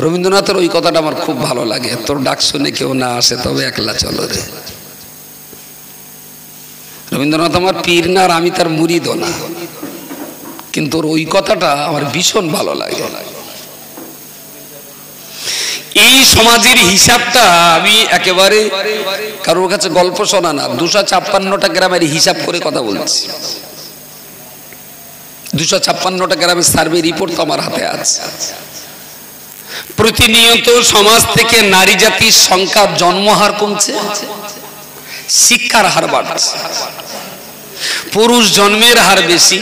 রবীন্দ্রনাথের ওই কথাটা আমার খুব ভালো লাগে, তোর ডাক শুনে কেউ না আসে তবে একলা চলো রে। রবীন্দ্রনাথ আমার পীর না, আর আমি তার মুরিদও না, কিন্তু ওই কথাটা আমার ভীষণ ভালো লাগে। এই সমাজের হিসাবটা আমি একেবারে কারোর কাছে গল্প শোনা না, 256টা গ্রামের হিসাব করে কথা বলছি। 256টা গ্রামের সার্ভে রিপোর্ট তো আমার হাতে আছে। প্রতিনিয়ত সমাজ থেকে নারী জাতির সংখ্যা, জন্মহার কমছে, শিক্ষার হার বাড়ছে। পুরুষ জন্মের হার বেশি,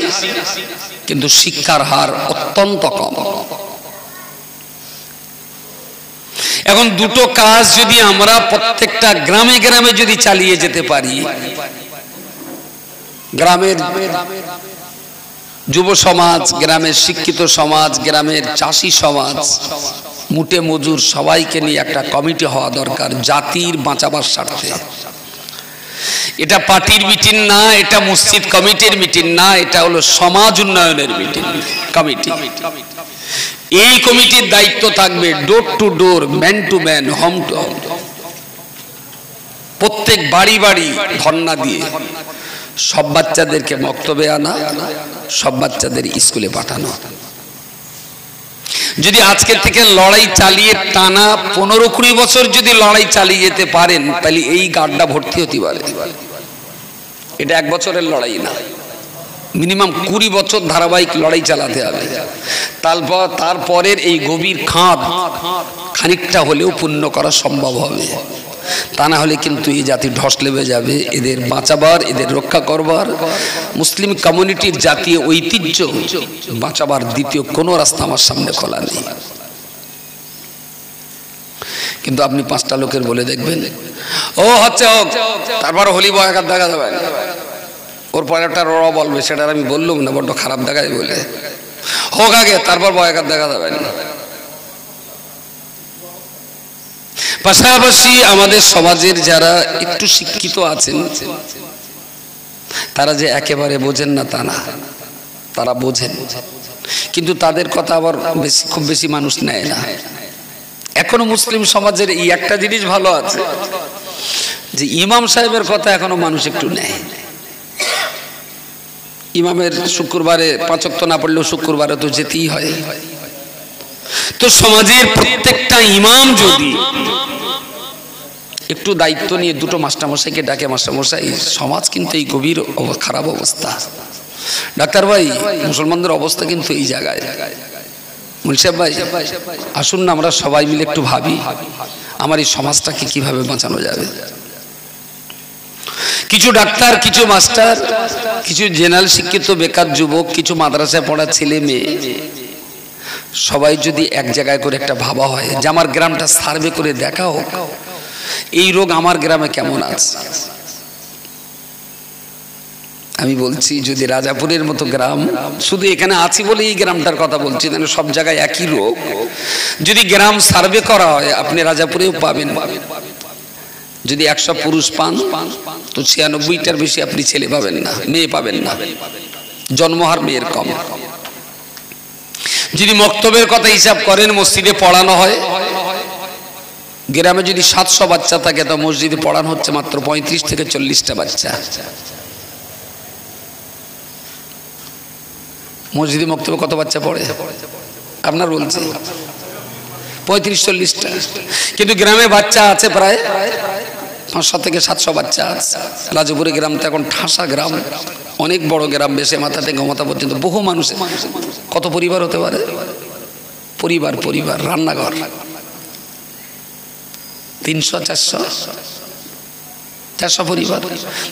কিন্তু শিক্ষার হার অত্যন্ত কম। এখন দুটো কাজ যদি আমরা প্রত্যেকটা গ্রামে গ্রামে যদি চালিয়ে যেতে পারি, গ্রামের যুব সমাজ, গ্রামের শিক্ষিত সমাজ, গ্রামের চাষি সমাজ, মুটে মজুর সবাইকে নিয়ে একটা কমিটি হওয়া দরকার জাতির বাঁচাবার স্বার্থে। এটা পার্টির মিটিং না, এটা মসজিদ কমিটির মিটিং না, এটা হলো সমাজ উন্নয়নের মিটিং কমিটি। এই কমিটির দায়িত্ব থাকবে door to door, man to man, home to home, প্রত্যেক বাড়ি বাড়ি ধর্ণা দিয়ে সব বাচ্চাদেরকে মক্তবে আনা, সব বাচ্চাদের স্কুলে পাঠানো। যদি আজকে থেকে লড়াই চালিয়ে টানা 15-20 বছর যদি লড়াই চালিয়ে যেতে পারেন, তাহলে এই গাড্ডা ভর্তি হতে পারে। এটা 1 বছরের লড়াই না, মিনিমাম 20 বছর ধারাবাহিক লড়াই চালাতে হবে। তারপরের এই গভীর খাদ খানিকটা হলেও পূর্ণ করা সম্ভব হবে। তা না হলে কিন্তু এই জাতি ধ্বস লেবে যাবে। এদের বাঁচাবার, এদের রক্ষা করবার, মুসলিম কমিউনিটির জাতীয় ঐতিহ্য বাঁচাবার দ্বিতীয় কোনো রাস্তা আমার সামনে খোলা নেই। কিন্তু আপনি 5টা লোকের বলে দেখবেন ও হচ্ছে হোক, তারপর হলি বয়াকার দেখা যাবে, ওর পরে একটা র বলবে, সেটা আমি বললুম না, বড্ড খারাপ দেখায় বলে, হোক আগে তারপর বয়াকার দেখা যাবে না। পাশাপাশি আমাদের সমাজের যারা একটু শিক্ষিত আছেন, তারা যে একেবারে বোঝেন না তা না, তারা বোঝেন, কিন্তু তাদের কথা আবার খুব বেশি মানুষ নেয় না। এখনো মুসলিম সমাজের এই একটা জিনিস ভালো আছে যে ইমাম সাহেবের কথা এখনো মানুষ একটু নেয়। ইমামের শুক্রবারে 5 ওয়াক্ত না পড়লেও শুক্রবারে তো যেতেই হয়। তো সমাজের প্রত্যেকটা ইমাম যদি একটু দায়িত্ব নিয়ে দুটো মাস্টারমশাইকে ডাকে, মাস্টারমশাই সমাজ কিন্তু এই গভীর খারাপ অবস্থা, ডাক্তার ভাই মুসলমানদের অবস্থা কিন্তু এই জায়গায়, মুন্সিফ ভাই আসুন না আমরা সবাই মিলে একটু ভাবি আমার এই সমাজটাকে কিভাবে বাঁচানো যাবে। কিছু ডাক্তার, কিছু মাস্টার, কিছু জেনারেল শিক্ষিত বেকার যুবক, কিছু মাদ্রাসায় পড়া ছেলে মেয়ে, সবাই যদি এক জায়গায় করে একটা ভাবা হয় যে আমার গ্রামটা সার্ভে করে দেখা হোক এই রোগ আমার গ্রামে কেমন আছে। আমি বলছি যদি রাজাপুরের মতো গ্রাম, শুধু এখানে আছি বলে এই গ্রামটার কথা বলছি, সব জায়গায় একই রোগ, যদি গ্রাম সার্ভে করা হয় আপনি রাজাপুরেও পাবেন। যদি 100 পুরুষ পান তো 96টার বেশি আপনি ছেলে পাবেন না, মেয়ে পাবেন না, জন্মহার মেয়ের কম। যদি মক্তবের কথা হিসাব করেন, মসজিদে পড়ানো হয়, গ্রামে যদি 700 বাচ্চা থাকে তো মসজিদে পড়ানো হচ্ছে মাত্র 35 থেকে 40টা বাচ্চা। মসজিদে মক্তবে কত বাচ্চা পড়ে আপনার বলছে? 35-40টা। কিন্তু গ্রামে বাচ্চা আছে প্রায় 500 থেকে 700 বাচ্চা আছে। রাজপুরে গ্রামটা এখন ঠাসা গ্রাম, অনেক বড় গ্রাম, বেশে মাথা থেকে মাথা পর্যন্ত বহু মানুষ। কত পরিবার হতে পারে? পরিবার পরিবার, রান্নাঘর 300-400 পরিবার।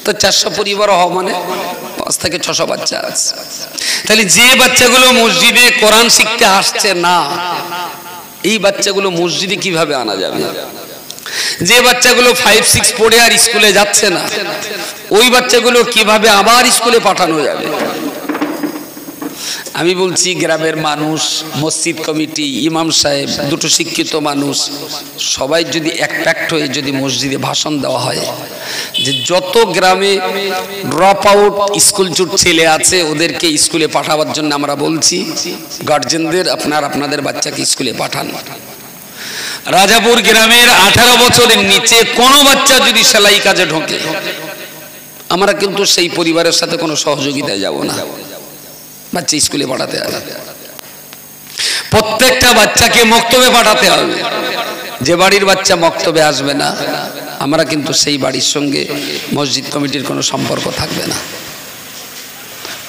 তো 400 পরিবার হওয়া মানে 5 থেকে 600 বাচ্চা আছে। তাহলে যে বাচ্চাগুলো মসজিদে কোরআন শিখতে আসছে না, এই বাচ্চাগুলো মসজিদে কিভাবে আনা যাবে? যে বাচ্চাগুলো 5-6 পড়ে আর স্কুলে যাচ্ছে না, ওই বাচ্চাগুলো কিভাবে আবার স্কুলে পাঠানো যাবে? আমি বলছি গ্রামের মানুষ, মসজিদ কমিটি, ইমাম সাহেব, দুটো শিক্ষিত মানুষ সবাই যদি একপ্যাক্ট হয়ে যদি মসজিদে ভাষণ দেওয়া হয় যে যত গ্রামে ড্রপ আউট স্কুল চুট ছেলে আছে ওদেরকে স্কুলে পাঠাবার জন্য আমরা বলছি গার্জেনদের আপনাদের বাচ্চাকে স্কুলে পাঠান। রাজাপুর গ্রামের 18 বছরের নিচে কোনো বাচ্চা যদি সেলাই কাজে ঢোকে, আমরা কিন্তু সেই পরিবারের সাথে কোনো সহযোগিতায় যাব না, বাচ্চা স্কুলে পাঠাতে হবে। প্রত্যেকটা বাচ্চাকে মক্তবে পাঠাতে হবে। যে বাড়ির বাচ্চা মক্তবে আসবে না, আমরা কিন্তু সেই বাড়ির সঙ্গে মসজিদ কমিটির কোনো সম্পর্ক থাকবে না।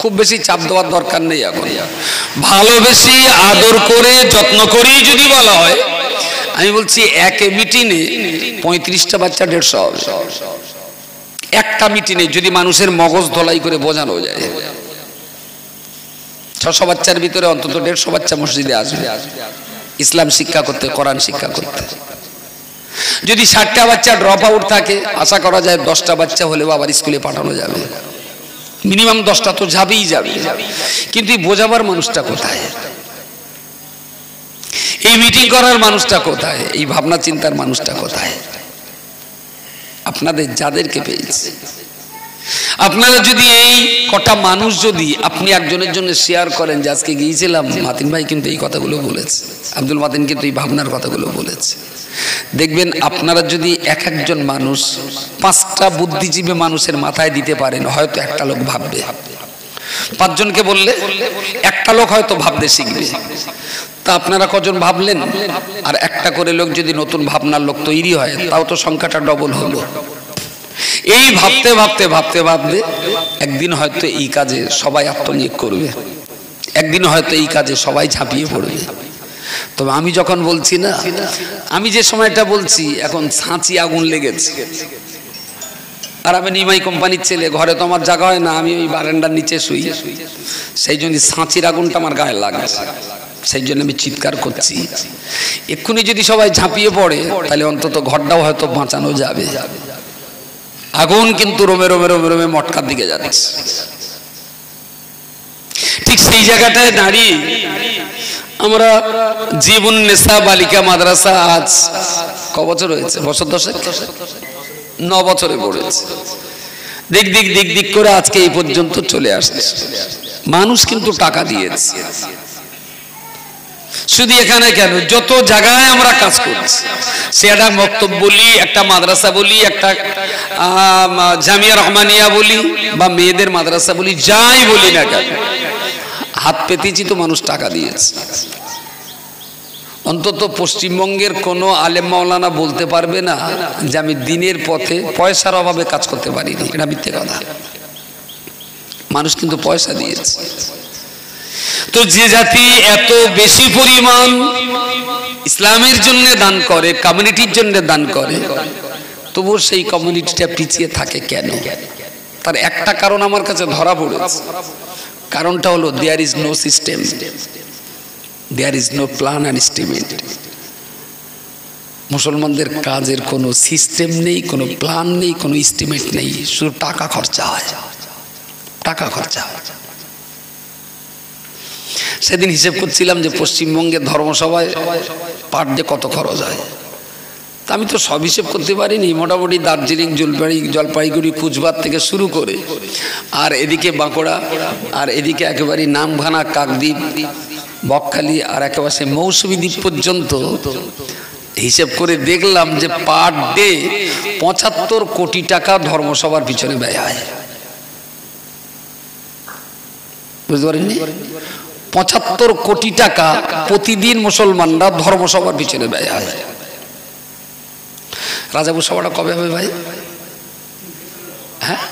খুব বেশি চাপ দেওয়ার দরকার নেই। এখন ভালোবেসে আদর করে যত্ন করেই যদি বলা হয়, আমি বলছি এক মিটিংয়ে 35টা বাচ্চা 150 হবে। একটা মিটিংয়ে যদি মানুষের মগজ ধোলাই করে বোঝানো যায়, 600 বাচ্চার ভিতরে অন্তত 150 বাচ্চা মসজিদে আসবে ইসলাম শিক্ষা করতে, কোরআন শিক্ষা করতে। যদি 60টা বাচ্চা ড্রপ আউট থাকে, আশা করা যায় 10টা বাচ্চা হলেও আবার স্কুলে পাঠানো যাবে। মিনিমাম 10টা তো যাবেই যাবে। কিন্তু এই বোঝাবার মানুষটা কোথায়? এই মিটিং করার মানুষটা কোথায়? এই ভাবনা চিন্তার মানুষটা কোথায়? আপনাদের যাদেরকে পেয়েছে, আপনারা যদি এই কটা মানুষ যদি আপনি একজনের জন্য শেয়ার করেন যে আজকে গিয়েছিলাম, মাতিন ভাই কিন্তু এই কথাগুলো বলেছে, আব্দুল মাতিন কিন্তু এই ভাবনার কথাগুলো বলেছে, দেখবেন আপনারা যদি এক একজন মানুষ 5টা বুদ্ধিজীবী মানুষের মাথায় দিতে পারেন, হয়তো একটা লোক ভাববে। 5 জনকে বললে একটা লোক হয়তো ভাবতে শিখবে। তা আপনারা কজন ভাবলেন? আর একটা করে লোক যদি নতুন ভাবনার লোক তৈরি হয়, তাও তো সংখ্যাটা ডবল হলো। এই ভাবতে ভাবতে ভাবতে ভাবতে একদিন হয়তো এই কাজে সবাই আত্মনিয়োগ করবে, একদিন হয়তো এই কাজে সবাই ঝাঁপিয়ে পড়বে। তবে আমি যখন বলছি না, আমি যে সময়টা বলছি, এখন ছাঁচি আগুন লেগেছে। আর আমি নিমাই কোম্পানির ছেলে, ঘরে তো আমার জায়গা হয় না, আমি ওই বারান্দার নিচে শুই। সেই জন্য ছাঁচির আগুনটা আমার গায়ে লাগছে, সেই জন্য আমি চিৎকার করছি। এক্ষুনি যদি সবাই ঝাঁপিয়ে পড়ে, তাহলে অন্তত ঘরটাও হয়তো বাঁচানো যাবে। আগুন কিন্তু রোমে রোমে রোমে রোমে মটকার দিকে যাচ্ছে। ঠিক সেই জায়গাটায় দাঁড়িয়ে আমরা জীবন নেশা বালিকা মাদ্রাসা আজ ক বছর হয়েছে? বছর 10, 9 বছরে পড়েছে। দিক দিক দিক দিক করে আজকে এই পর্যন্ত চলে আসছে। মানুষ কিন্তু টাকা দিয়েছে। শুধু এখানে কেন, যত জায়গায় আমরা কাজ করছি, সে একটা মক্তব বলি, একটা মাদ্রাসা বলি, একটা জামিয়া রহমানিয়া বলি, বা মেয়েদের মাদ্রাসা বলি, যাই বলি না কেন, হাত পেতেছি তো মানুষ টাকা দিয়েছে। অন্তত পশ্চিমবঙ্গের কোনো আলেম মাওলানা বলতে পারবে না যে আমি দিনের পথে পয়সার অভাবে কাজ করতে পারিনি। এটা মিথ্যে কথা। মানুষ কিন্তু পয়সা দিয়েছে। তো যে জাতি এত বেশি পরিমাণ ইসলামের জন্য দান করে, কমিউনিটির জন্য দান করে, তবু সেই কমিউনিটিটা পিছিয়ে থাকে কেন? তার একটা কারণ আমার কাছে ধরা পড়েছে। কারণটা হলো there is no system, there is no plan and estimate. মুসলমানদের কাজের কোনো সিস্টেম নেই, কোনো প্ল্যান নেই, কোনো এস্টিমেট নেই, শুধু টাকা খরচা হয়, টাকা খরচা হয়। সেদিন হিসেব করছিলাম যে পশ্চিমবঙ্গের ধর্মসভায় পার ডে কত খরচ হয়। তা আমি তো সব হিসেব করতে পারিনি। মোটামুটি দার্জিলিং, জলপাইগুড়ি, কুচবিহার থেকে শুরু করে, আর এদিকে বাঁকুড়া, আর এদিকে একেবারে নামখানা, কাকদ্বীপ, বকখালি, আর একেবারে মৌসুমী দ্বীপ পর্যন্ত হিসেব করে দেখলাম যে পার ডে 75 কোটি টাকা ধর্মসভার পিছনে ব্যয় হয়। বুঝতে পারেননি? 75 কোটি টাকা প্রতিদিন মুসলমানরা ধর্মসভার পিছনে ব্যয় হয়। রাজাপুর সভাটা কবে হবে ভাই? হ্যাঁ,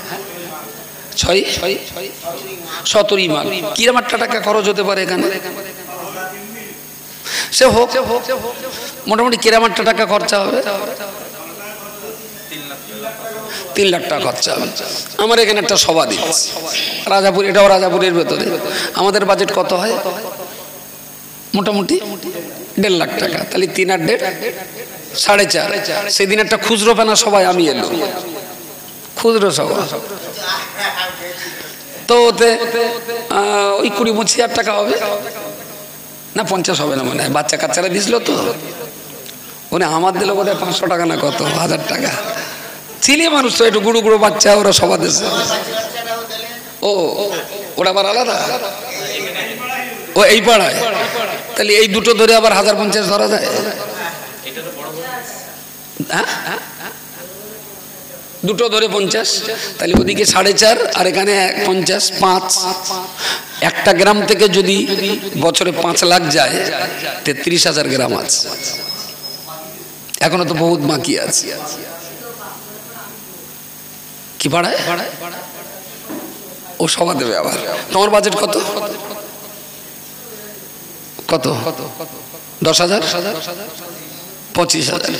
17 ইমান। কিরকম একটা টাকা খরচ হতে পারে এখানে? সে হোক, মোটামুটি কিরকম একটা টাকা খরচা হবে? 3 লাখ টাকা খরচা হবে। আমার এখানে একটা সভা দিচ্ছে রাজাপুর, এটাও রাজাপুরের ভেতরে। আমাদের বাজেট কত হয়? মোটামুটি 1.5 লাখ টাকা। তাহলে 3 আর 1.5 4.5। সেদিন একটা খুচরো পেনা সবাই আমি এলো, খুচরো সভা। তো ওতে ওই 20-25 টাকা হবে না, 50 হবে না মনে হয়। বাচ্চা কাচ্চারা দিছিল তো, উনি আমার দিল বোধ হয় 500 টাকা না কত, 1000 টাকা। ছেলে মানুষ তো, একটু গুঁড়ো গুঁড়ো বাচ্চা, ওরা সভা দিচ্ছে। ও ওরা আবার আলাদা, ও এই পাড়ায়। তাহলে এই দুটো ধরে আবার 1050 ধরা যায়। দুটো ধরে 50, তাহলে ওদিকে 4.5 আর এখানে 50, 5। একটা গ্রাম থেকে যদি বছরে 5 লাখ যায়, 33,000 গ্রাম আছে। এখনো তো বহুত বাকি আছে। কি পাড়ায় ও সভা দেবে আবার। তোমার বাজেট কত? কত? 10,000, 25,000।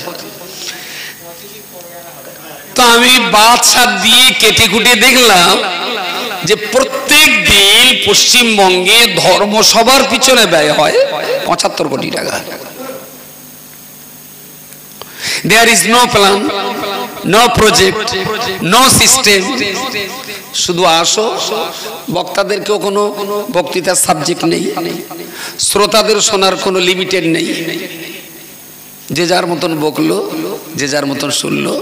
তো আমি বাদশাহ দিয়ে কেটে কুটে দেখলাম যে প্রত্যেক দিন পশ্চিমবঙ্গে ধর্মসভার পিছনে ব্যয় হয় 75 কোটি টাকা। There is no plan, no project, no system. শুধু আসো, বক্তাদেরকেও কোনো বক্তৃতার সাবজেক্ট নেই, শ্রোতাদের শোনার কোনো লিমিটেড নেই। যে যার মতন বকলো, যে যার মতন শুনলো।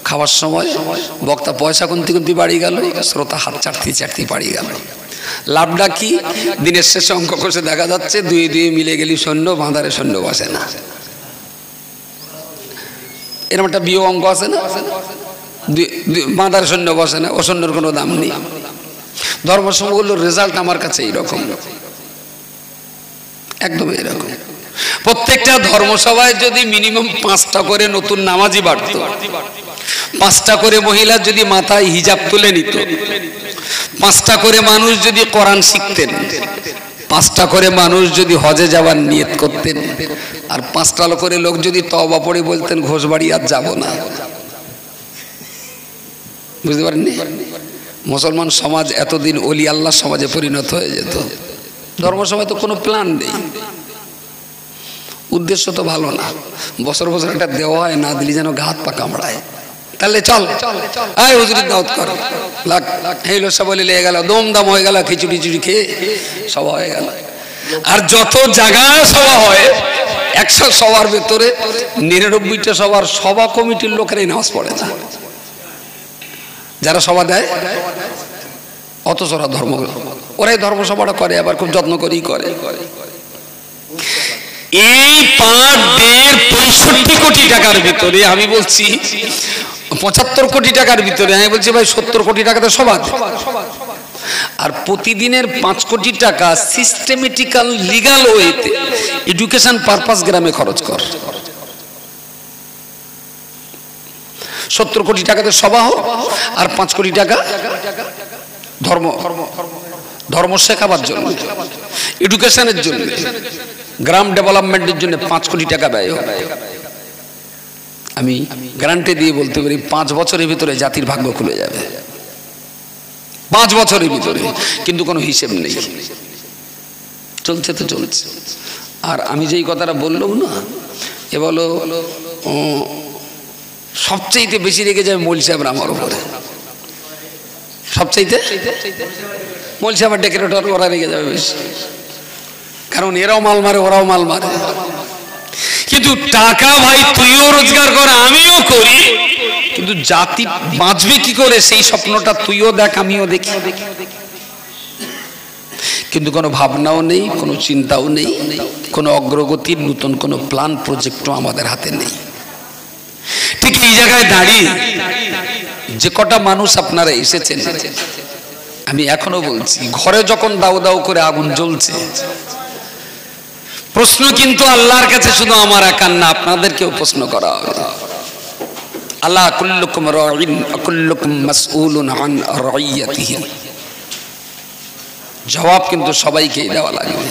খাওয়ার সময় বক্তা পয়সা গুনতে গুনতে বাড়ি গেল, শ্রোতা হাত চাটতে চাটতে বাড়ি গেল। লাভটা কি? দিনের শেষে অঙ্ক কষে দেখা যাচ্ছে 2 মিলে গেলি সৈন্য, বাঁধারে সৈন্য বসে না। এরকম একটা বিয়ে অঙ্ক আছে না, বাঁধার সৈন্য বসে না, ও সৈন্যর কোনো দাম নেই। ধর্মসভাগুলোর রেজাল্ট আমার কাছে এইরকম, একদম এরকম। প্রত্যেকটা ধর্মসভায় যদি মিনিমাম 5টা করে নতুন নামাজি বাড়তো, 5টা করে মহিলা যদি মাথায় হিজাব তুলে নিত, 5টা করে মানুষ যদি কোরআন শিখতেন, 5টা করে মানুষ যদি হজে যাওয়ার নিয়ত করতেন, আর 5টা করে লোক যদি তওবা পড়ে বলতেন ঘোষবাড়ি আর যাব না। বুঝতে পারেননি? মুসলমান সমাজ এতদিন ওলি আল্লাহ সমাজে পরিণত হয়ে যেত। ধর্মসভায় তো কোনো প্ল্যান নেই, উদ্দেশ্য তো ভালো না। বছর বছর একটা দেওয়া হয়, না দিলি যেন ঘাত পা কামড়ায়। তাহলে চল আয় হুজুরের দাওয়াত কর, এই লোক সব বলে লেগে গেল, দমদাম হয়ে গেল, খিচুড়ি চুড়ি খেয়ে সভা হয়ে গেল। আর যত জায়গায় সভা হয়, 100 সবার ভেতরে 99টা সবার সভা কমিটির লোকেরাই নামাজ পড়ে না। যারা সভা দেয় অথচ ওরাই ধর্মসভাটা করে, আবার খুব যত্ন করেই করে। এই 65 কোটি টাকার ভিতরে আমি বলছি 75 কোটি টাকার ভিতরে আমি বলছি ভাই 70 কোটি টাকাতে সভা, আর প্রতিদিনের 5 কোটি টাকা সিস্টেমেটিক্যাল লিগাল ওয়েতে এডুকেশন পারপাস গ্রামে খরচ কর। 70 কোটি টাকাতে সভা হোক, আর 5 কোটি টাকা ধর্ম শেখাবার জন্য, এডুকেশনের জন্য, গ্রাম ডেভেলপমেন্টের জন্য 5 কোটি টাকা ব্যয় হবে। আমি গ্যারান্টি দিয়ে বলতে পারি 5 বছরের ভিতরে জাতির ভাগ্য খুলে যাবে। 5 বছরের ভিতরে, কিন্তু কোনো হিসেব নেই, চলছে তো চলছে। আর আমি যেই কথাটা বললাম না, এ বলো সবচেয়ে বেশি রেগে যায় মৌল সাহেবরা আমার উপরে। সবচাইতে মৌল সাহেব ডেকোরেটর ওরা রেগে যাবে বেশি, কারণ এরাও মাল মারে, ওরাও মাল মারে। কিন্তু টাকা ভাই তুইও রোজগার কর, আমিও করি, কিন্তু জাতি বাঁচবে কি করে সেই স্বপ্নটা তুইও দেখ, আমিও দেখি। কিন্তু কোনো ভাবনাও নেই, কোনো চিন্তাও নেই, কোনো অগ্রগতির নতুন কোনো প্ল্যান প্রজেক্টও আমাদের হাতে নেই। ঠিক এই জায়গায় দাঁড়িয়ে যে কটা মানুষ আপনারা এসেছেন, আমি এখনো বলছি, ঘরে যখন দাউ দাউ করে আগুন জ্বলছে, প্রশ্ন কিন্তু আল্লাহর কাছে শুধু আমার একার না, আপনাদেরকেও প্রশ্ন করা হবে। আল্লাহ কুল্লুকুম রাঈন ওয়া কুল্লুকুম মাসউলুন আন রাইয়াতিহি, জবাব কিন্তু সবাইকেই দেওয়া লাগবে।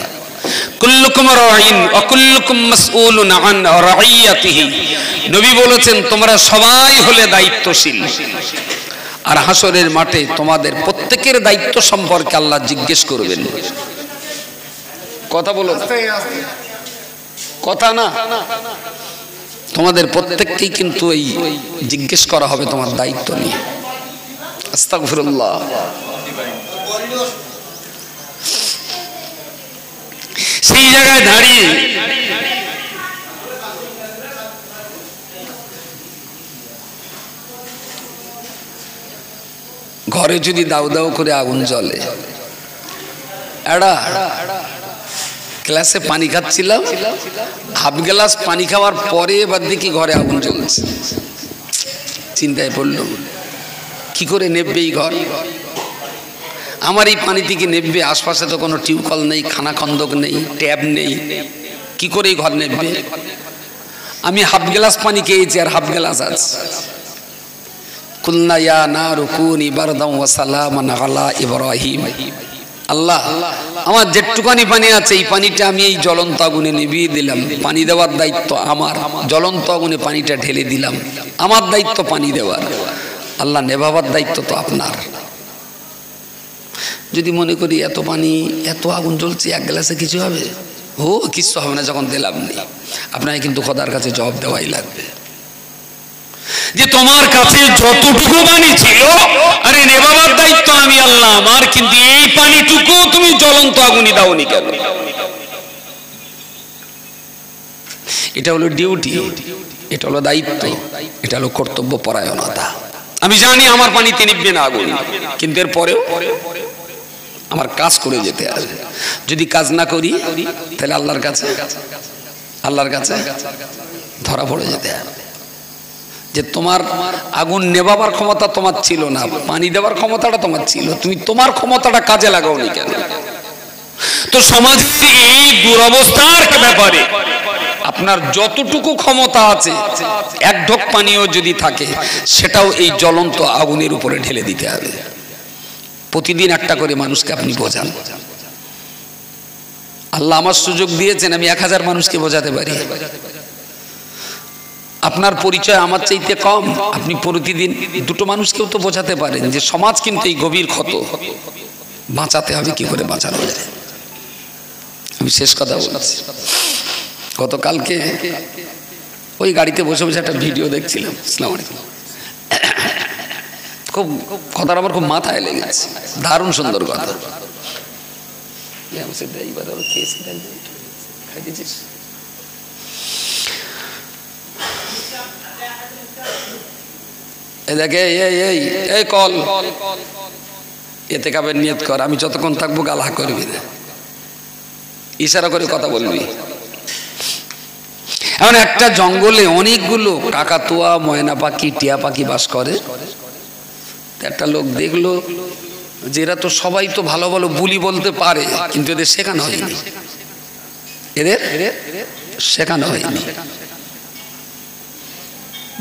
কুল্লুকুম রাঈন ওয়া কুল্লুকুম মাসউলুন আন রাইয়াতিহি, নবী বলেছেন তোমরা সবাই হলে দায়িত্বশীল, আর হাসরের মাঠে তোমাদের প্রত্যেকের দায়িত্ব সম্পর্কে আল্লাহ জিজ্ঞেস করবেন। কথা বলো, কথা না, তোমাদের প্রত্যেককেই কিন্তু এই জিজ্ঞেস করা হবে তোমার দায়িত্ব নিয়ে। আস্তাগফিরুল্লাহ। সেই জায়গায় দাঁড়িয়ে ঘরে যদি দাউ দাউ করে আগুন জ্বলে, গ্লাসে পানি খাচ্ছিলাম, হাফ গ্লাস পানি খাওয়ার পরে এবার দেখি ঘরে আগুন জ্বলছে। চিন্তায় পড়লাম কি করে নেববে এই ঘর, আমার এই পানি থেকে নেববে? আশপাশে তো কোনো টিউবকল নেই, খানা খন্দক নেই, ট্যাব নেই, কি করে এই ঘর নেববে? আমি হাফ গ্লাস পানি খেয়েছি আর হাফ গ্লাস আছে। কুলনা ইয়া নারু কুনি বারদাম ওয়া সালামান আলা ইব্রাহিম। আল্লাহ, আমার যেটুকানি পানি আছে এই পানিটা আমি এই জ্বলন্ত আগুনে নিভিয়ে দিলাম। পানি দেওয়ার দায়িত্ব আমার, জ্বলন্ত আগুনে পানিটা ঢেলে দিলাম, আমার দায়িত্ব পানি দেওয়ার। আল্লাহ, নেভাবার দায়িত্ব তো আপনার। যদি মনে করি এত পানি, এত আগুন জ্বলছে, এক গ্লাসে কিছু হবে? ও কিছু হবে না যখন দিলাম নি। আপনাকে কিন্তু খোদার কাছে জবাব দেওয়াই লাগবে যে তোমার কাছে যতটুকু পানি ছিল, আরে নেভাবার দায়িত্ব আমি আল্লাহ আমার, কিন্তু এই পানিটুকু তুমি জ্বলন্ত আগুনে দাওনি কেন? এটা হলো ডিউটি, এটা হলো দায়িত্ব, এটা হলো কর্তব্য পরায়ণতা। আমি জানি আমার পানিতে নিববে না আগুন, কিন্তু এরপরেও আমার কাজ করে যেতে হবে। যদি কাজ না করি তাহলে আল্লাহর কাছে ধরা পড়ে যেতে হবে যে তোমার আগুন নেভাবার ক্ষমতা তোমার ছিল না, পানি দেওয়ার ক্ষমতাটা তোমার ছিল, তুমি তোমার ক্ষমতাটা কাজে লাগাওনি কেন? তো সমাজের এই দুরবস্থার ব্যাপারে আপনার যতটুকু ক্ষমতা আছে, এক ঢোক পানিও যদি থাকে সেটাও এই জ্বলন্ত আগুনের উপরে ঢেলে দিতে হবে। প্রতিদিন একটা করে মানুষকে আপনি বোঝান। আল্লাহ আমার সুযোগ দিয়েছেন, আমি 1000 মানুষকে বোঝাতে পারি। আপনার পরিচয় আমার চাইতে কম, আপনি প্রতিদিন 2টো মানুষকেও তো বোঝাতে পারেন যে সমাজ কিন্তু এই গভীর ক্ষত, বাঁচাতে হবে, কি করে বাঁচানো যায়। আমি শেষ কথা বলছি, গতকালকে ওই গাড়িতে বসে বসে একটা ভিডিও দেখছিলাম। আসসালামু আলাইকুম। খুব কথাটা আমার খুব মাথায় লেগেছে, দারুণ সুন্দর কথা। দেখে এই কল এতে কাবের নিয়ত কর, আমি যতক্ষণ থাকবো গালা করবি না, ইশারা করে কথা বলবি। এমন একটা জঙ্গলে অনেকগুলো কাকাতুয়া, ময়না পাখি, টিয়া পাখি বাস করে। একটা লোক দেখলো যে এরা তো সবাই তো ভালো ভালো বুলি বলতে পারে, কিন্তু এদের শেখানো হয়নি, এদের শেখানো হয়নি।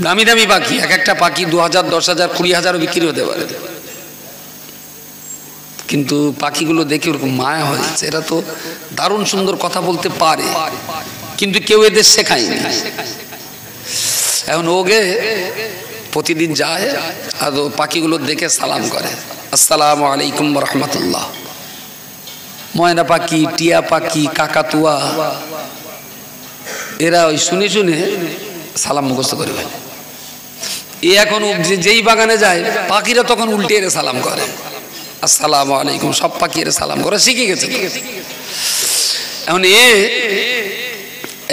দামি দামি পাখি, এক একটা পাখি 2000, 10,000, 20,000 বিক্রি হতে পারে, কিন্তু পাখিগুলো দেখে ওরকম মায়া হয়েছে। এরা তো দারুণ সুন্দর কথা বলতে পারে, কিন্তু কেউ এদের শেখায়নি। এখন ওগে প্রতিদিন যায় আর পাখিগুলো দেখে সালাম করে, আসসালামু আলাইকুম ওয়া রাহমাতুল্লাহ। ময়না পাখি, টিয়া পাখি, কাকাতুয়া এরা ওই শুনে শুনে সালাম মুখস্থ করে ফেলে। এ এখন যেই বাগানে যায় পাখিরা তখন উল্টে এর সালাম করে, আসসালামু আলাইকুম। সব পাখি এর সালাম করে শিখে গেছে। এখন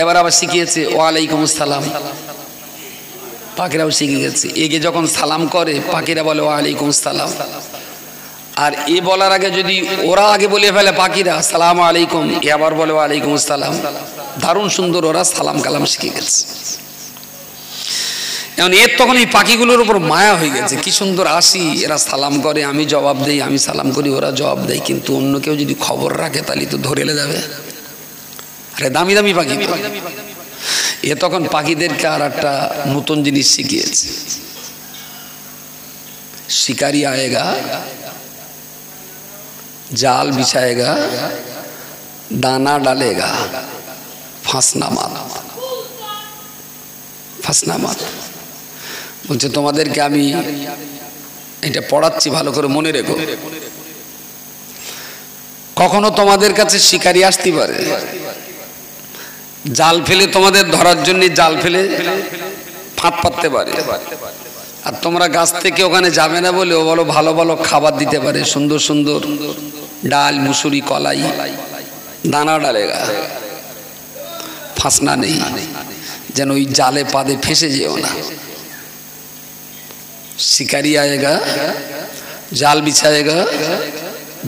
এবার আবার শিখিয়েছে ওয়ালাইকুম আসসালাম, পাখিরাও শিখে গেছে। এগে যখন সালাম করে পাখিরা বলে ওয়ালাইকুম আসসালাম, আর এ বলার আগে যদি ওরা আগে বলে ফেলে পাখিরা আসসালামু আলাইকুম, এ আবার বলে ওয়ালাইকুম আসসালাম। দারুণ সুন্দর ওরা সালাম কালাম শিখে গেছে। এখন এর তখন এই পাখিগুলোর উপর মায়া হয়ে গেছে, কি সুন্দর আসি, এরা সালাম করে, আমি জবাব দেই, আমি সালাম করি, ওরা জবাব দেয়। কিন্তু অন্য কেউ যদি খবর রাখে তাহলে তো ধরে এলে যাবে। আরে দামি দামি পাখি। এ তখন পাখিদেরকে আর একটা নতুন জিনিস শিখিয়েছে, শিকারি আয়েগা, জাল বিছাएगा, দানা ডালেগা, ফাঁসনা মাত। ফাঁসনা মাত বলছে তোমাদেরকে আমি এটা পড়াচ্ছি, ভালো করে মনে রেখো। কখনো তোমাদের কাছে শিকারি আসতে পারে, জাল ফেলে তোমাদের ধরার জন্য জাল ফেলে ফাঁদ পাততে পারে, আর তোমরা গাছ থেকে ওখানে যাবে না বলে ও বলো ভালো ভালো খাবার দিতে পারে, সুন্দর সুন্দর ডাল, মুসুরি, কলাই, দানা ডালেগা, ফাঁসনা নেই, যেন ওই জালে পাদে ফেসে যেও না। शिकारी आएगा, जाल बिछाएगा,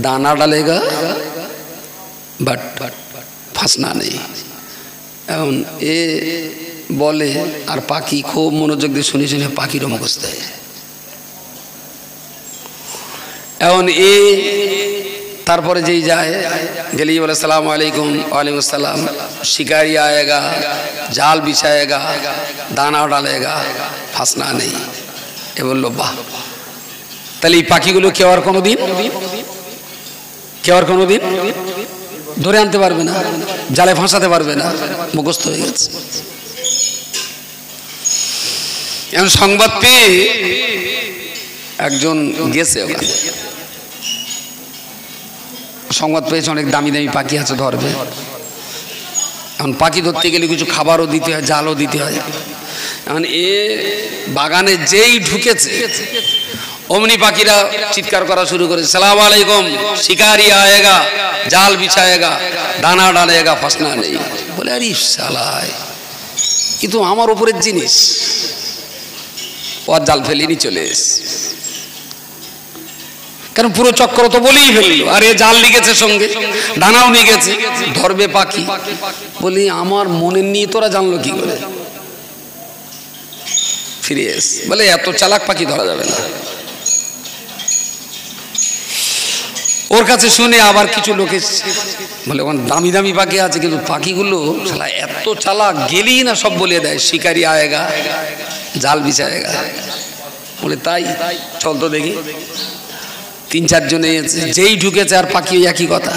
दाना डालेगा, बट ফাসনা নেই। এখন এ বলে আর পাখি খুব মনোযোগ দিয়ে শুনে শুনে পাখিরও মুখস্থ হয়। এখন এ তারপরে যেই যায় গেলেই বলে সালাম আলাইকুম, ওয়ালাইকুম আসসালাম, শিকারি আয়েগা, জাল বিছায়েগা, দানা ডালেগা, ফাসনা নেই। এ বললো বাহ, তাহলে এই পাখিগুলো কেউ আর কোনোদিন ধরে আনতে পারবে না, জালে ফাঁসাতে পারবে না, মুখস্থ হয়ে গেছে। এখন সংবাদ পেয়ে একজন গেছে ওখানে, সংবাদ পেয়েছে অনেক দামি দামি পাখি আছে ধরবে। এখন পাখি ধরতে গেলে কিছু খাবারও দিতে হয়, জালও দিতে হয়। এখন এ বাগানে যেই ঢুকেছে অমনি পাখিরা চিৎকার করা শুরু করেছে, সালাম আলাইকুম, শিকারি আয়েগা, জাল বিছায়েগা, দানা ডালেগা, ফাসনা নেই। বলে আরে শালায়, কিন্তু আমার উপরের জিনিস। ওর জাল ফেলিনি চলে এস, কারণ পুরো চক্র তো বলেই ফেললো। আর এ জাল লিখেছে সঙ্গে, দানাও নিয়ে গেছে, ধরবে পাখি। বলি আমার মনের নিয়ে তোরা জানলো কি করে? ফিরে এস। বলে এত চালাক পাখি ধরা যাবে না। ওর কাছে শুনে আবার কিছু লোকে বলে দামি দামি পাখি আছে, কিন্তু পাখিগুলো এত চালাক, গেলেই না সব বলে দেয়, শিকারি আয়েগা, জাল বিছায়েগা। বলে তাই, চল তো দেখি। 3-4 জনে যেই ঢুকেছে আর পাখি একই কথা।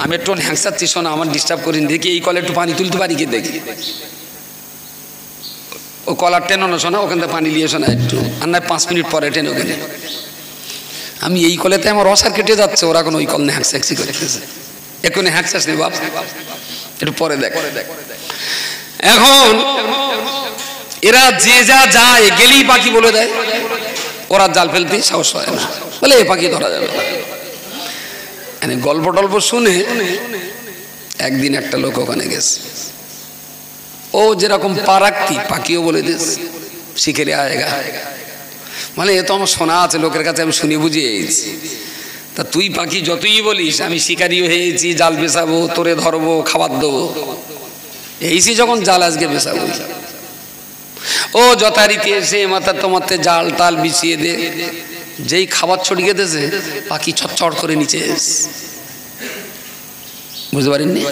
আমি একটু হ্যাংসাচ্ছি, শোনা, আমার ডিস্টার্ব করিনি, দেখি এই কলে একটু পানি তুলতে পারি কি দেখি। ও কলার টেনো না শোনা, ওখান থেকে পানি নিয়ে শোনা একটু, আর না 5 মিনিট পরে টেনে ওখানে। আমি এই কলেতে আমার রসার কেটে যাচ্ছে, ওরা এখন ওই কল নিয়ে হ্যাংসাক্সি করতেছে। এখন হ্যাংসাস নেই বাপ, একটু পরে দেখ। এখন এরা যে যা যায় গেলেই পাখি বলে দেয়, ওরা জাল ফেলতে সাহস হয় না, বলে এ পাখি ধরা যাবে না। গল্প টল্প শুনে একদিন একটা লোক ওখানে গেছে, ও যেরকম পারাক্তি পাখিও বলে দিস শিকারি আয়েগা। মানে এ তো আমার শোনা আছে লোকের কাছে, আমি শুনে বুঝিয়ে গেছি। তা তুই পাখি যতই বলিস আমি শিকারিও হয়েছি, জাল বেসাবো, তোরে ধরবো, খাবার দেবো, এইছি যখন জাল আজকে বেসাবো। ও যথারীতি এসে মাথার তোমাতে জাল টাল বিছিয়ে দে, যেই খাবার ছড়িয়ে দিয়েছে পাখি ছটছট করে নিচে বুঝতে পারেননি,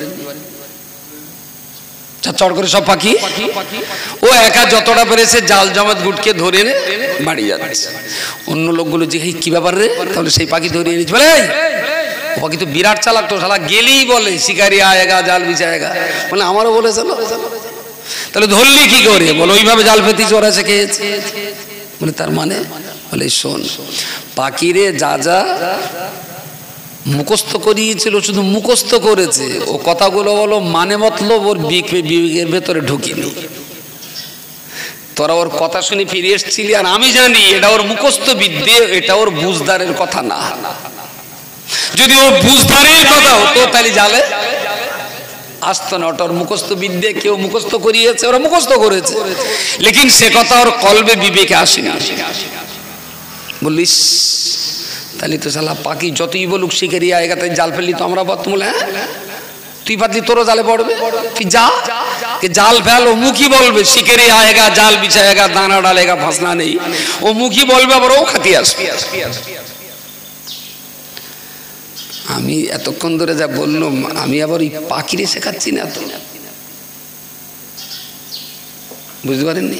ছটছট করে সব পাখি। ও একা যতটা পেরেছে জাল জমাত গুটকে ধরে বাড়ি যাচ্ছে। অন্য লোকগুলো যে কি ব্যাপার রে, তাহলে সেই পাখি ধরে এনেছে। বলে ও পাখি তো বিরাট চালাক, তো শালা গেলেই বলে শিকারি আয়েগা, জাল বিছায়েগা। বলে আমারও বলেছিল, তাহলে ধরলি কি করে? বলে ওইভাবে জাল ফেতিস, ওরা শিখেছে। বলে তার মানে? বলে শোন, পাখিরে যা যা মুখস্থ করিয়েছিল শুধু মুখস্থ করেছে, ও কথাগুলো বলো মানে মতলব ওর বিবেকের ভেতরে ঢুকিনি। তোরা ওর কথা শুনে ফিরে এসেছিলি, আর আমি জানি এটা ওর মুখস্থ বিদ্যে, এটা ওর বুঝদারের কথা না। যদি ও বুঝদারের কথা হতো তাহলে জালে আসতো না। ওটা ওর মুখস্থ বিদ্যে, কেউ মুখস্থ করিয়েছে, ওরা মুখস্থ করেছে, লেকিন সে কথা ওর কলবে বিবেকে আসেনি। বলিস তাহলে তো শালা পাখি যতই বলুক শিকারি আয়েগা, তাই জাল ফেললি তো আমরা বলতে বলে হ্যাঁ তুই পাতলি তোরও জালে পড়বে, তুই যা জাল ফেল। ও মুখী বলবে শিকারি আয়েগা, জাল বিছায়েগা, দানা ডালেগা, ফাসনা নেই। ও মুখী বলবে, আবার ও খাতি আসবে। আমি এতক্ষণ ধরে যা বললাম, আমি আবার ওই পাখিরে শেখাচ্ছি না তো, বুঝতে পারেননি?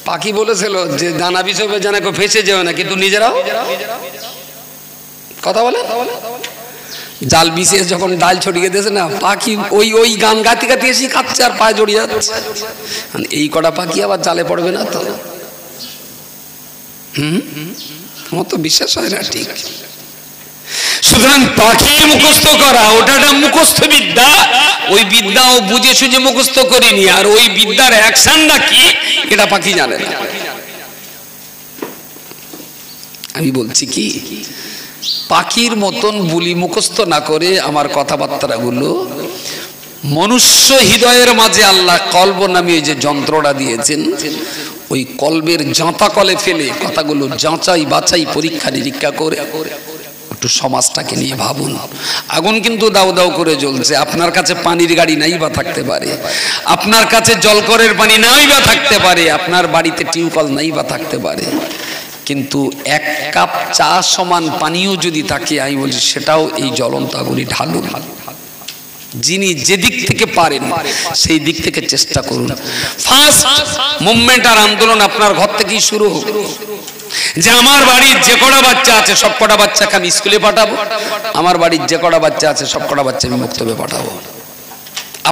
পাখি বলেছিল যে দানা বিষয়ে জানা কেউ ফেসে যাবে না, কিন্তু নিজেরাও কথা বলে। জাল বিছিয়ে যখন ডাল ছড়িয়ে দিয়েছে না, পাখি ওই ওই গান গাতে গাতে এসে খাচ্ছে আর পায়ে জড়িয়ে যাচ্ছে। এই কটা পাখি আবার জালে পড়বে না তো? আমার তো বিশ্বাস হয় না ঠিক। সুতরাং পাখির মুখস্থ করা ওটা একটা মুখস্থ বিদ্যা, ওই বিদ্যা ও বুঝে সুঝে মুখস্থ করিনি, আর ওই বিদ্যার অ্যাকশনটা কি এটা পাখি জানে না। আমি বলছি কি, পাখির মতন বুলি মুখস্থ না করে আমার কথাবার্তাগুলো মনুষ্য হৃদয়ের মাঝে আল্লাহ কলব নামে যে যন্ত্রটা দিয়েছেন, ওই কলবের জাঁতা কলে ফেলে কথাগুলো যাচাই বাছাই পরীক্ষা নিরীক্ষা করে একটু সমাজটাকে নিয়ে ভাবুন। আগুন কিন্তু দাউ দাউ করে জ্বলছে। আপনার কাছে পানির গাড়ি নাই বা থাকতে পারে, আপনার কাছে জলকরের পানি নাই বা থাকতে পারে, আপনার বাড়িতে টিউবওয়েল নাই বা থাকতে পারে, কিন্তু এক কাপ চা সমান পানিও যদি থাকে, আমি বলছি সেটাও এই জ্বলন্ত আগুনে ঢালুন। যিনি যেদিক থেকে পারেন সেই দিক থেকে চেষ্টা করুন। ফার্স্ট মুভমেন্ট আর আন্দোলন আপনার ঘর থেকেই শুরু হোক, যে আমার বাড়ির যে কটা বাচ্চা আছে সব কটা বাচ্চাকে আমি স্কুলে পাঠাবো, আমার বাড়ির যে কটা বাচ্চা আছে সব কটা বাচ্চা আমি মক্তবে পাঠাবো।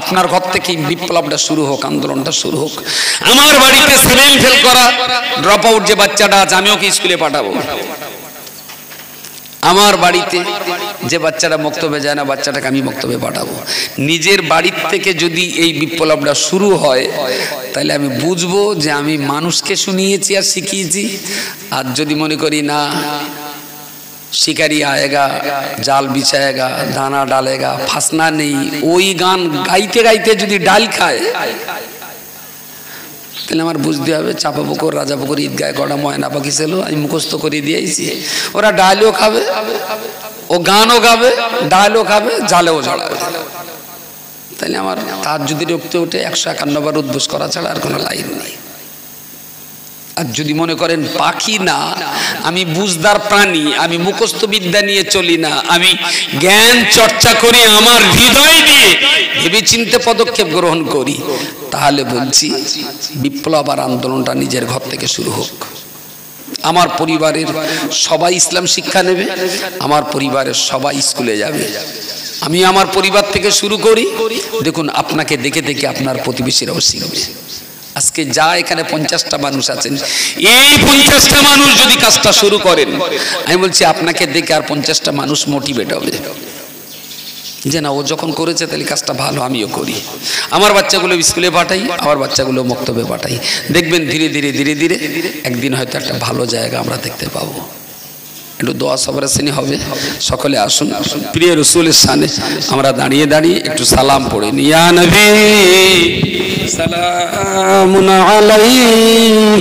আপনার ঘর থেকেই বিপ্লবটা শুরু হোক, আন্দোলনটা শুরু হোক। আমার বাড়িতে 7 ফেল করা ড্রপ আউট যে বাচ্চাটা আছে আমি ওকে স্কুলে পাঠাবো। আমার বাড়িতে যে বাচ্চাটা মক্তবে যায় না বাচ্চাটাকে আমি মক্তবে পাঠাবো। নিজের বাড়ির থেকে যদি এই বিপ্লবটা শুরু হয় তাহলে আমি বুঝবো যে আমি মানুষকে শুনিয়েছি আর শিখিয়েছি। আর যদি মনে করি না শিকারি আয়েগা জাল বিছায়েগা দানা ডালেগা ফাসনা নেই, ওই গান গাইতে গাইতে যদি ডাল খায় তাহলে আমার বুঝতে হবে চাপাপুকুর রাজাপুকুর ঈদগায় কটা ময়না পাখি ছিল আমি মুখস্থ করে দিয়েছি। ওরা ডালও খাবে, ও গানও গাবে, ডালও খাবে, জালেও জড়াবে। তাহলে আমার তার যদি রক্তে উঠে 151 বার উদ্বোস করা ছাড়া আর কোনো লাইন নেই। আর যদি মনে করেন পাখি না, আমি বুঝদার প্রাণী, আমি মুখস্থ বিদ্যা নিয়ে চলি না, আমি জ্ঞান চর্চা করি, আমার হৃদয় দিয়ে ভেবে চিন্তে পদক্ষেপ গ্রহণ করি, তাহলে বলছি বিপ্লব আর আন্দোলনটা নিজের ঘর থেকে শুরু হোক। আমার পরিবারের সবাই ইসলাম শিক্ষা নেবে, আমার পরিবারের সবাই স্কুলে যাবে। আমি আমার পরিবার থেকে শুরু করি, দেখুন আপনাকে দেখে দেখে আপনার প্রতিবেশীরাও শিখবে। আজকে যা এখানে 50টা মানুষ আছেন, এই 50টা মানুষ যদি কাজটা শুরু করেন, আমি বলছি আপনাকে দেখে আর 50টা মানুষ মোটিভেট হবে যে না ও যখন করেছে তাহলে কাজটা ভালো, আমিও করি। আমার বাচ্চাগুলো স্কুলে পাঠাই, আমার বাচ্চাগুলো মক্তবে পাঠাই। দেখবেন ধীরে ধীরে ধীরে ধীরে একদিন হয়তো একটা ভালো জায়গা আমরা দেখতে পাবো। একটু দোয়া সবার শ্রেণী হবে, সকলে আসুন প্রিয় রসুলের সামনে আমরা দাঁড়িয়ে দাঁড়িয়ে একটু সালাম পড়ে নিয়া নবী সালামুন আলাইহি।